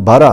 12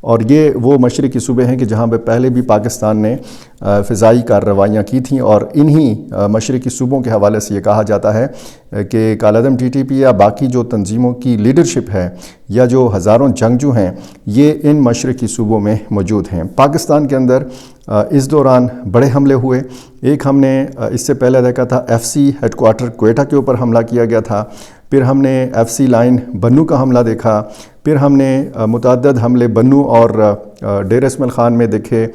اور یہ وہ مشرقی صوبے ہیں کہ جہاں پہ پہلے بھی پاکستان نے فضائی کارروائیاں کی تھیں، اور انہی مشرقی صوبوں کے حوالے سے یہ کہا جاتا ہے کہ کالعدم ٹی ٹی پی یا باقی جو تنظیموں کی لیڈرشپ ہے یا جو ہزاروں جنگجو ہیں یہ ان مشرقی صوبوں میں موجود ہیں۔ پاکستان کے اندر اس دوران بڑے حملے ہوئے۔ ایک ہم نے اس سے پہلے دیکھا تھا F C headquarter Quetta کے اوپر حملہ کیا گیا تھا، پھر ہم نے ایف سی لائن بنو کا حملہ دیکھا، پھر ہم نے متعدد حملے بنو اور ڈیرہ اسماعیل خان میں دیکھے،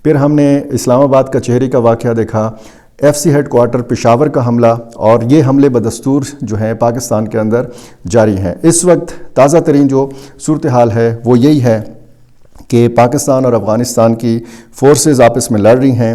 پھر ہم نے اسلام آباد کچہری کا واقعہ دیکھا، F C headquarter Peshawar کا حملہ، اور یہ حملے بدستور جو ہیں پاکستان کے اندر جاری ہیں۔ اس وقت تازہ ترین جو صورتحال ہے وہ یہی ہے کہ پاکستان اور افغانستان کی فورسز آپس میں لڑ رہی ہیں۔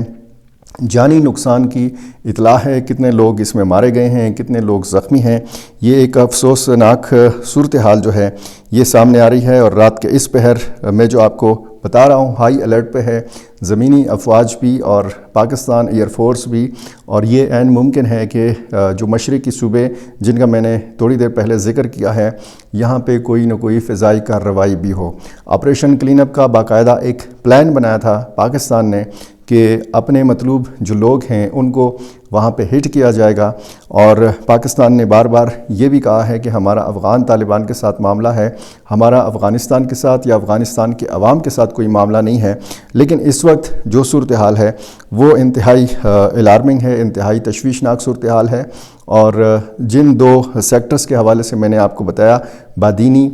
جانی نقصان کی اطلاع ہے، کتنے لوگ اس میں مارے گئے ہیں، کتنے لوگ زخمی ہیں۔ یہ ایک افسوسناک صورتحال جو ہے یہ سامنے آ رہی ہے، اور رات کے اس پہر میں جو آپ کو بتا رہا ہوں ہائی الرٹ پہ ہے زمینی افواج بھی اور پاکستان ایئر فورس بھی، اور یہ عین ممکن ہے کہ جو مشرقی صوبے جن کا میں نے تھوڑی دیر پہلے ذکر کیا ہے یہاں پہ کوئی نہ کوئی فضائی کارروائی بھی ہو۔ آپریشن کلین اپ کا باقاعدہ ایک پلان بنایا تھا پاکستان نے کہ اپنے مطلوب جو لوگ ہیں ان کو وہاں پہ ہٹ کیا جائے گا، اور پاکستان نے بار بار یہ بھی کہا ہے کہ ہمارا افغان طالبان کے ساتھ معاملہ ہے، ہمارا افغانستان کے ساتھ یا افغانستان کے عوام کے ساتھ کوئی معاملہ نہیں ہے۔ لیکن اس وقت جو صورتحال ہے وہ انتہائی الارمنگ ہے، انتہائی تشویشناک صورتحال ہے، اور جن دو سیکٹرز کے حوالے سے میں نے آپ کو بتایا، بادینی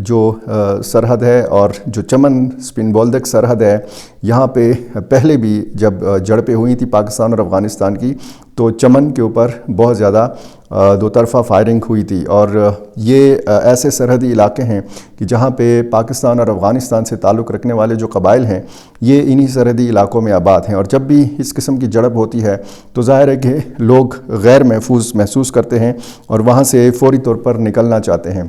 جو سرحد ہے اور جو چمن سپن بولدک سرحد ہے، یہاں پہ پہلے بھی جب جھڑپیں ہوئی تھی پاکستان اور افغانستان کی تو چمن کے اوپر بہت زیادہ دو طرفہ فائرنگ ہوئی تھی، اور یہ ایسے سرحدی علاقے ہیں کہ جہاں پہ پاکستان اور افغانستان سے تعلق رکھنے والے جو قبائل ہیں یہ انہی سرحدی علاقوں میں آباد ہیں، اور جب بھی اس قسم کی جھڑپ ہوتی ہے تو ظاہر ہے کہ لوگ غیر محفوظ محسوس کرتے ہیں اور وہاں سے فوری طور پر نکلنا چاہتے ہیں۔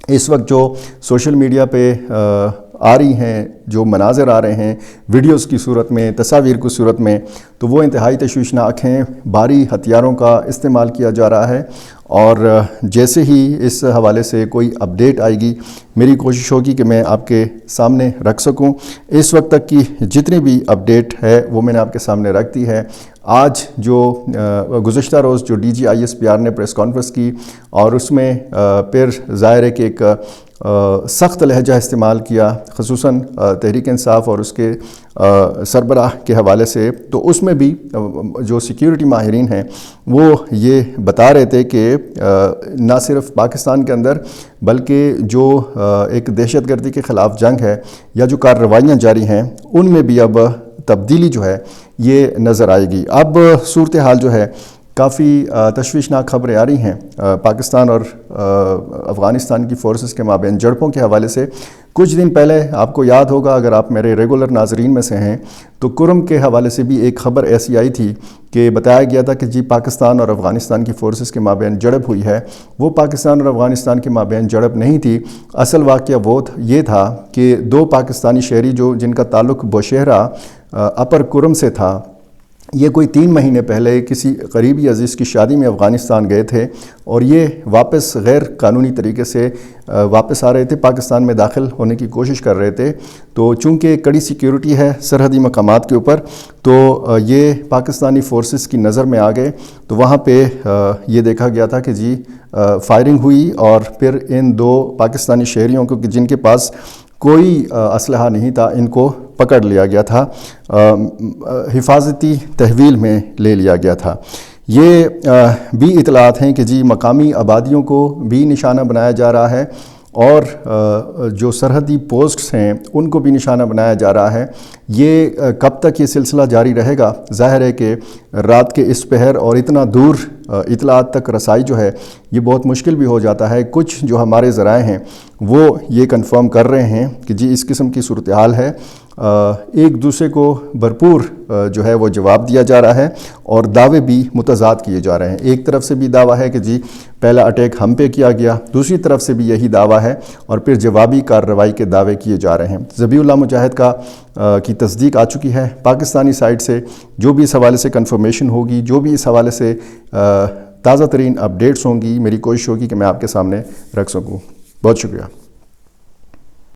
اس وقت جو سوشل میڈیا پہ آ رہی ہیں، جو مناظر آ رہے ہیں ویڈیوز کی صورت میں، تصاویر کی صورت میں، تو وہ انتہائی تشویشناک ہیں۔ بھاری ہتھیاروں کا استعمال کیا جا رہا ہے، اور جیسے ہی اس حوالے سے کوئی اپڈیٹ آئے گی میری کوشش ہوگی کہ میں آپ کے سامنے رکھ سکوں۔ اس وقت تک کی جتنی بھی اپڈیٹ ہے وہ میں نے آپ کے سامنے رکھ دی ہے۔ آج جو گزشتہ روز جو D G I S P R نے پریس کانفرنس کی، اور اس میں پھر ظاہر ہے کہ ایک سخت لہجہ استعمال کیا، خصوصاً تحریک انصاف اور اس کے سربراہ کے حوالے سے، تو اس میں بھی جو سیکیورٹی ماہرین ہیں وہ یہ بتا رہے تھے کہ نہ صرف پاکستان کے اندر بلکہ جو ایک دہشت گردی کے خلاف جنگ ہے یا جو کارروائیاں جاری ہیں ان میں بھی اب تبدیلی جو ہے یہ نظر آئے گی۔ اب صورتحال جو ہے کافی تشویشناک خبریں آ رہی ہیں پاکستان اور افغانستان کی فورسز کے مابین جھڑپوں کے حوالے سے۔ کچھ دن پہلے آپ کو یاد ہوگا، اگر آپ میرے ریگولر ناظرین میں سے ہیں، تو کرم کے حوالے سے بھی ایک خبر ایسی آئی تھی کہ بتایا گیا تھا کہ جی پاکستان اور افغانستان کی فورسز کے مابین جھڑپ ہوئی ہے۔ وہ پاکستان اور افغانستان کے مابین جھڑپ نہیں تھی، اصل واقعہ وہ یہ تھا کہ دو پاکستانی شہری جن کا تعلق بوشہرہ اپر کرم سے تھا، یہ کوئی 3 مہینے پہلے کسی قریبی عزیز کی شادی میں افغانستان گئے تھے، اور یہ واپس غیر قانونی طریقے سے واپس آ رہے تھے، پاکستان میں داخل ہونے کی کوشش کر رہے تھے۔ تو چونکہ کڑی سیکیورٹی ہے سرحدی مقامات کے اوپر، تو یہ پاکستانی فورسز کی نظر میں آ گئے، تو وہاں پہ یہ دیکھا گیا تھا کہ جی فائرنگ ہوئی، اور پھر ان 2 پاکستانی شہریوں کو جن کے پاس کوئی اسلحہ نہیں تھا ان کو پکڑ لیا گیا تھا، حفاظتی تحویل میں لے لیا گیا تھا۔ یہ بھی اطلاعات ہیں کہ جی مقامی آبادیوں کو بھی نشانہ بنایا جا رہا ہے، اور جو سرحدی پوسٹس ہیں ان کو بھی نشانہ بنایا جا رہا ہے۔ یہ کب تک یہ سلسلہ جاری رہے گا؟ ظاہر ہے کہ رات کے اس پہر اور اتنا دور اطلاعات تک رسائی جو ہے یہ بہت مشکل بھی ہو جاتا ہے۔ کچھ جو ہمارے ذرائع ہیں وہ یہ کنفرم کر رہے ہیں کہ جی اس قسم کی صورتحال ہے، ایک دوسرے کو بھرپور جو ہے وہ جواب دیا جا رہا ہے، اور دعوے بھی متضاد کیے جا رہے ہیں۔ ایک طرف سے بھی دعویٰ ہے کہ جی پہلا اٹیک ہم پہ کیا گیا، دوسری طرف سے بھی یہی دعویٰ ہے، اور پھر جوابی کارروائی کے دعوے کیے جا رہے ہیں۔ ذبیح اللہ مجاہد کی تصدیق آ چکی ہے پاکستانی سائٹ سے۔ جو بھی اس حوالے سے کنفرمیشن ہوگی، جو بھی اس حوالے سے تازہ ترین اپڈیٹس ہوں گی، میری کوشش ہوگی کہ میں آپ کے سامنے رکھ سکوں۔ بہت شکریہ۔